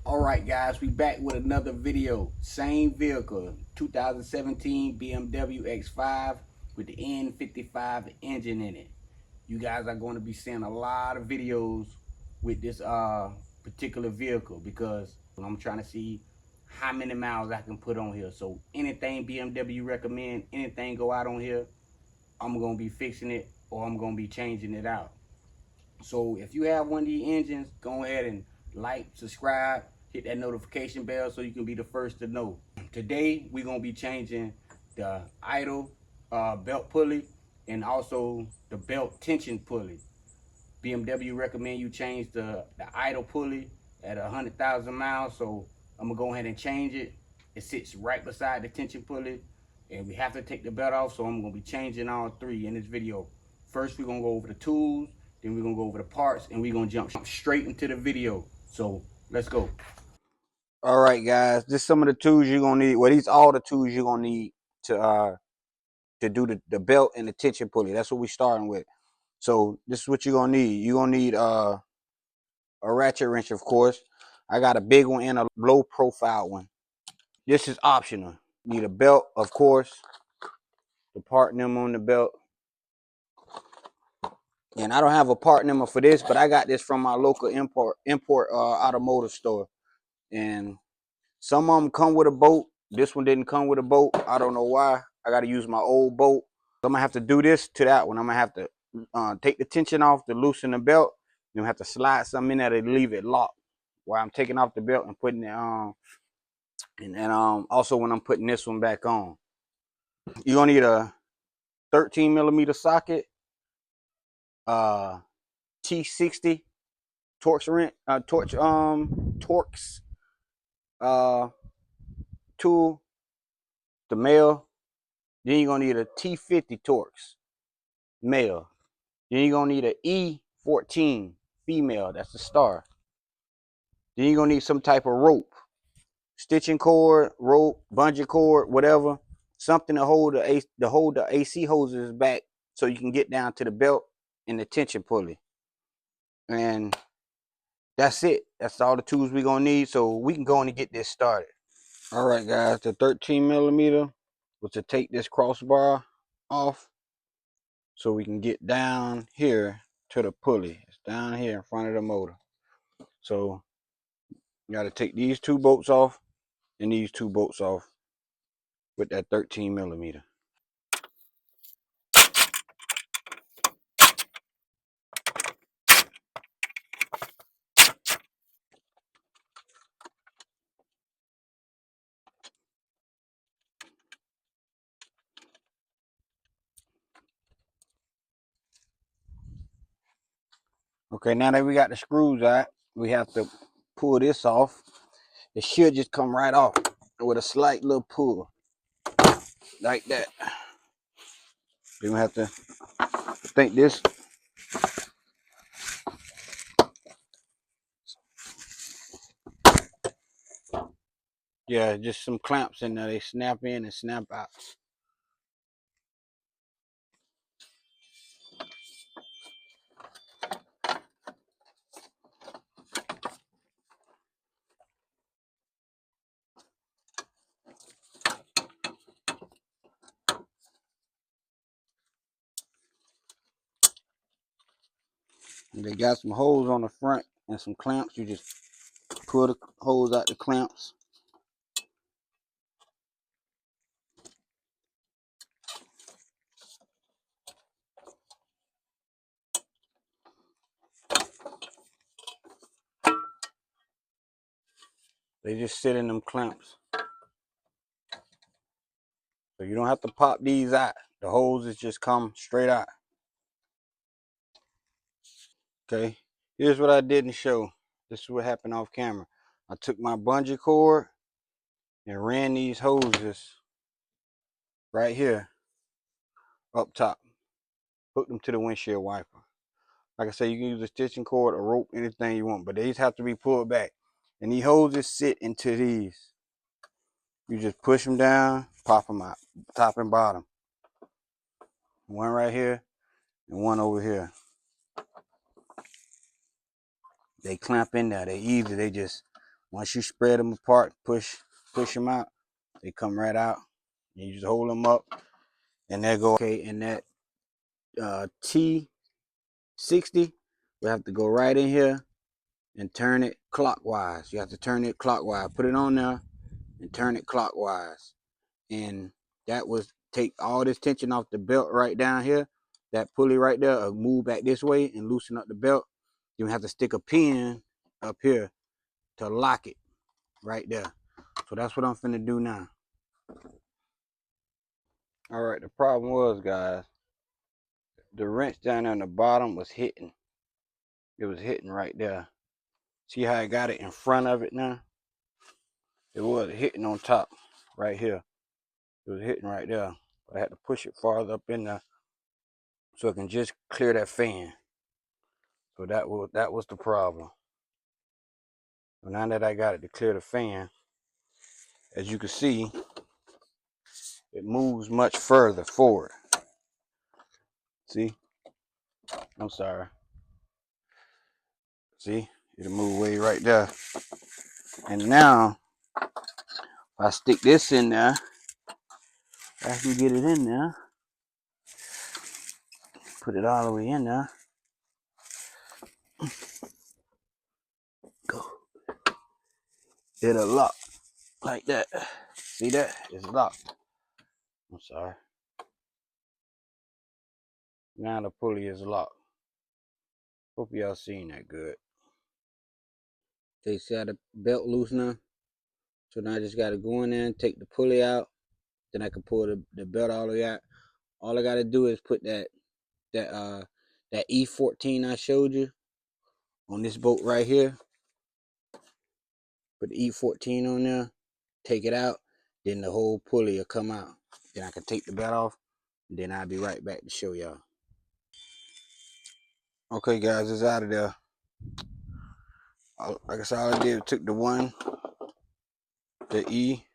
Alright guys, we back with another video. Same vehicle, 2017 BMW X5 with the N55 engine in it. You guys are going to be seeing a lot of videos with this particular vehicle because I'm trying to see how many miles I can put on here. So anything BMW recommend, anything go out on here, I'm going to be fixing it or I'm going to be changing it out. So if you have one of these engines, go ahead and like, subscribe, hit that notification bell so you can be the first to know. Today we're gonna be changing the idle belt pulley and also the belt tension pulley. BMW recommend you change the idle pulley at 100,000 miles, so I'm gonna go ahead and change it. It sits right beside the tension pulley and we have to take the belt off, so I'm gonna be changing all three in this video. First we're gonna go over the tools, then we're gonna go over the parts, and we're gonna jump straight into the video. So let's go. All right guys, this is some of the tools you're gonna need. Well, these are all the tools you're gonna need to do the belt and the tension pulley. That's what we're starting with. So this is what you're gonna need. You're gonna need a ratchet wrench, of course. I got a big one and a low profile one. This is optional. Need a belt, of course, the part number on the belt. And I don't have a part number for this, but I got this from my local import automotive store. And some of them come with a bolt. This one didn't come with a bolt. I don't know why. I got to use my old bolt. So I'm gonna have to do this to that one. I'm gonna have to take the tension off to loosen the belt. Then have to slide something in there to leave it locked while I'm taking off the belt and putting it on. And also when I'm putting this one back on, you're gonna need a 13 millimeter socket, T60 Torx tool, the male. Then you're gonna need a T50 Torx male. Then you're gonna need an E14 female. That's the star. Then you're gonna need some type of rope, stitching cord, rope, bungee cord, whatever, something to hold the AC hoses back so you can get down to the belt and the tension pulley. And that's it. That's all the tools we're gonna need. So we can go on and get this started. All right, guys. The 13 millimeter was to take this crossbar off so we can get down here to the pulley. It's down here in front of the motor. So you got to take these two bolts off and these two bolts off with that 13 millimeter. Okay, now that we got the screws out, we have to pull this off. It should just come right off with a slight little pull, like that. Then we have to think this. Yeah, just some clamps in there. They snap in and snap out. And they got some holes on the front and some clamps. You just pull the holes out the clamps. They just sit in them clamps. So you don't have to pop these out. The hoses just come straight out. Okay, here's what I didn't show. This is what happened off camera. I took my bungee cord and ran these hoses right here up top. Hooked them to the windshield wiper. Like I said, you can use a stitching cord, a rope, anything you want, but these have to be pulled back. And these hoses sit into these. You just push them down, pop them out, top and bottom. One right here and one over here. They clamp in there. They easy. They just Once you spread them apart, push them out, they come right out. You just hold them up, and they go. Okay, and that T60, we have to go right in here and turn it clockwise. You have to turn it clockwise. Put it on there and turn it clockwise. And that will take all this tension off the belt right down here. That pulley right there will move back this way and loosen up the belt. You have to stick a pin up here to lock it right there. So that's what I'm finna do now. All right, the problem was, guys, the wrench down on the bottom was hitting. It was hitting right there. See how I got it in front of it now? It was hitting on top right here. It was hitting right there. But I had to push it farther up in there so it can just clear that fan. So that was the problem. So now that I got it to clear the fan, as you can see, it moves much further forward. See? I'm sorry. See? It'll move way right there. And now, if I stick this in there, I can get it in there. Put it all the way in there. Go. It'll lock like that. See that? It's locked. I'm sorry. Now the pulley is locked. Hope y'all seen that good. They said the belt loosener. So now I just got to go in there and take the pulley out. Then I can pull the belt all the way out. All I got to do is put that E14 I showed you on this boat right here. Put the E14 on there. Take it out. Then the whole pulley will come out. Then I can take the belt off. And then I'll be right back to show y'all. Okay, guys, it's out of there. Like I said, all I did was took the E.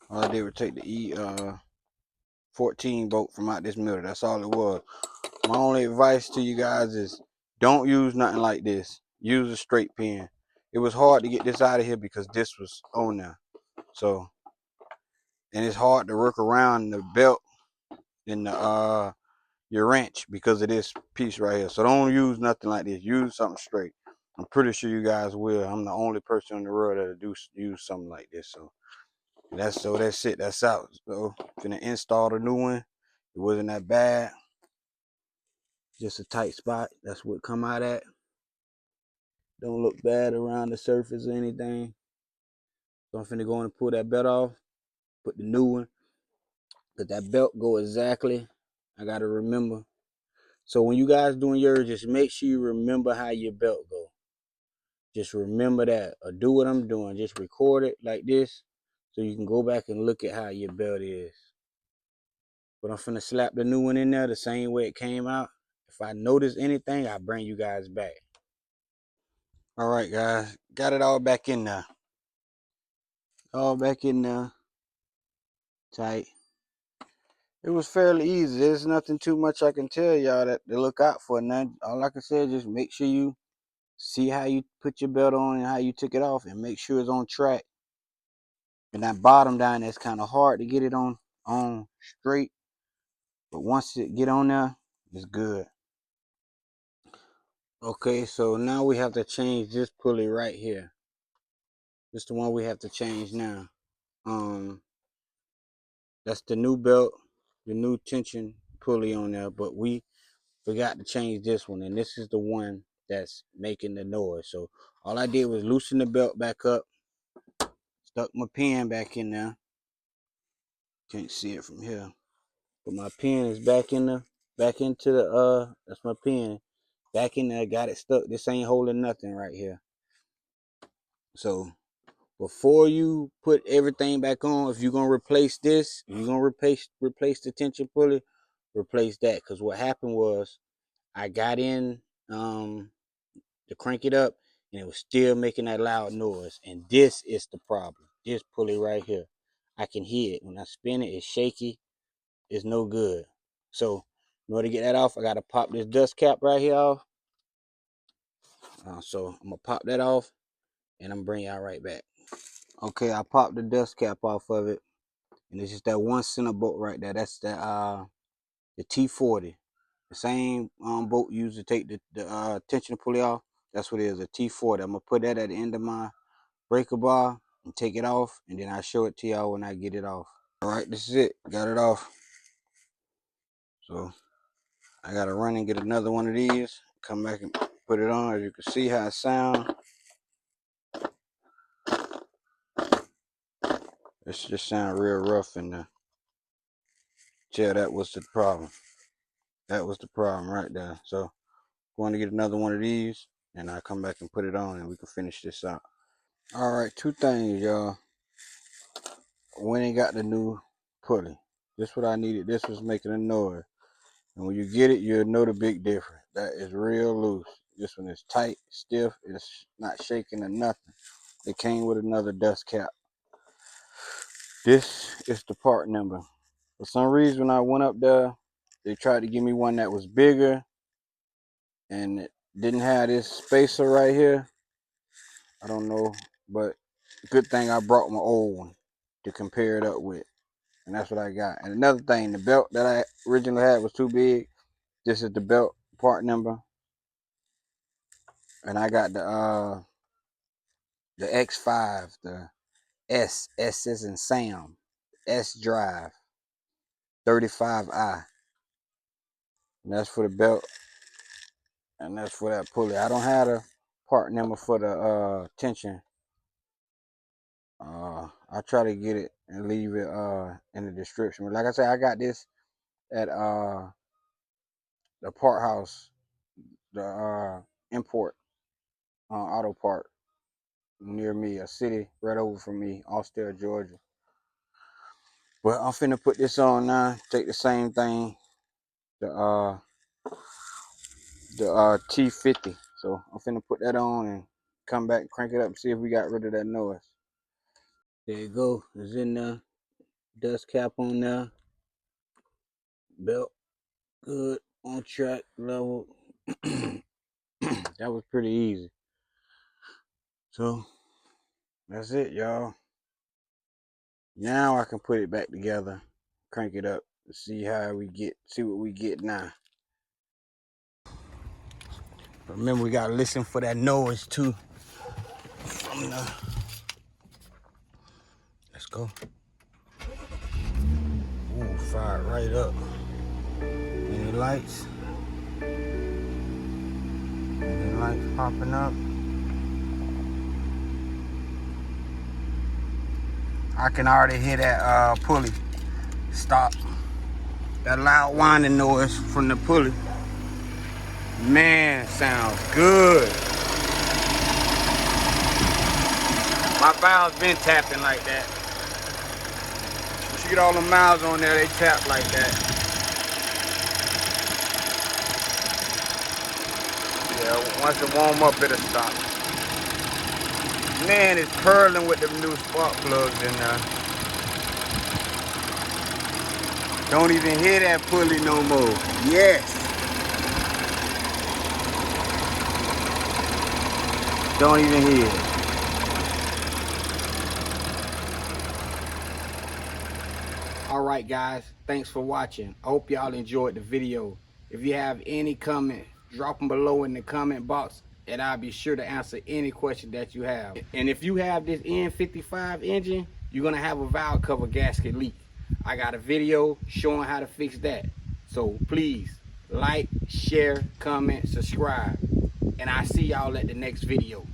All I did was take the E14 bolt from out this middle. That's all it was. My only advice to you guys is don't use nothing like this. Use a straight pin. It was hard to get this out of here because this was on there. So, and it's hard to work around the belt and the your wrench because of this piece right here. So don't use nothing like this. Use something straight. I'm pretty sure you guys will. I'm the only person in the world that'll use something like this. So that's it. That's out. So gonna install the new one. It wasn't that bad. Just a tight spot. That's what come out at. Don't look bad around the surface or anything. So I'm finna go and pull that belt off. Put the new one. Cause that belt go exactly. I gotta remember. So when you guys doing yours, just make sure you remember how your belt go. Just remember that, or do what I'm doing. Just record it like this, so you can go back and look at how your belt is. But I'm finna slap the new one in there the same way it came out. If I notice anything, I'll bring you guys back. All right, guys, got it all back in there. All back in there, tight. It was fairly easy. There's nothing too much I can tell y'all that to look out for. Now, all I can say is just make sure you see how you put your belt on and how you took it off, and make sure it's on track. And that bottom down, that's kind of hard to get it on straight. But once it get on there, it's good. Okay, so now we have to change this pulley right here. This is the one we have to change now. That's the new belt, the new tension pulley on there, but we forgot to change this one, and this is the one that's making the noise. So all I did was loosen the belt back up, stuck my pin back in there. Can't see it from here, but my pin is back in the back into the that's my pin back in there. Got it stuck. This ain't holding nothing right here. So before you put everything back on, if you're gonna replace this, if you're gonna replace the tension pulley, replace that. Because what happened was I got in to crank it up, and it was still making that loud noise. And this is the problem. This pulley right here, I can hear it when I spin it. It's shaky. It's no good. So in order to get that off, I gotta pop this dust cap right here off. So I'm gonna pop that off, and I'm bringing y'all right back. Okay, I popped the dust cap off of it, and it's just that one center bolt right there. That's the T40, the same bolt used to take the tension pulley off. That's what it is, a T40. I'm gonna put that at the end of my breaker bar and take it off, and then I'll show it to y'all when I get it off. All right, this is it. Got it off. So I gotta run and get another one of these. Come back and put it on. As you can see how it sounds. It's just sound real rough in there. Yeah, that was the problem. That was the problem right there. So going to get another one of these, and I'll come back and put it on, and we can finish this out. All right, two things, y'all. When it got the new pulley, this what I needed. This was making a noise, and when you get it, you'll know the big difference. That is real loose. This one is tight, stiff. It's not shaking or nothing. It came with another dust cap. This is the part number. For some reason, when I went up there, they tried to give me one that was bigger, and it didn't have this spacer right here. I don't know, but good thing I brought my old one to compare it up with, and that's what I got. And another thing, the belt that I originally had was too big. This is the belt part number, and I got the X5, the S is in Sam, S drive 35i, and that's for the belt, and that's for that pulley. I don't have a part number for the tension. I'll try to get it and leave it in the description. But like I said, I got this at the part house, the import auto part near me, a city right over from me, Austell, Georgia. But I'm finna put this on now. Take the same thing, the T50. So I'm finna put that on and come back, crank it up, and see if we got rid of that noise. There you go. It's in there. Dust cap on there. Belt good, on track, level. That was pretty easy. So that's it, y'all. Now I can put it back together, crank it up, see how we get, see what we get now. Remember, we gotta listen for that noise too. From the, let's go. Ooh, fire right up. Any lights? Any lights popping up? I can already hear that pulley stop. That loud whining noise from the pulley. Man, sounds good. My valve's been tapping like that. Once you get all the miles on there, they tap like that. Yeah, once it warm up, it'll stop. Man, it's purling with them new spark plugs in there. Don't even hear that pulley no more. Yes. Don't even hear it. All right, guys. Thanks for watching. I hope y'all enjoyed the video. If you have any comment, drop them below in the comment box, and I'll be sure to answer any question that you have. And if you have this N55 engine, you're going to have a valve cover gasket leak. I got a video showing how to fix that. So please like, share, comment, subscribe. And I'll see y'all at the next video.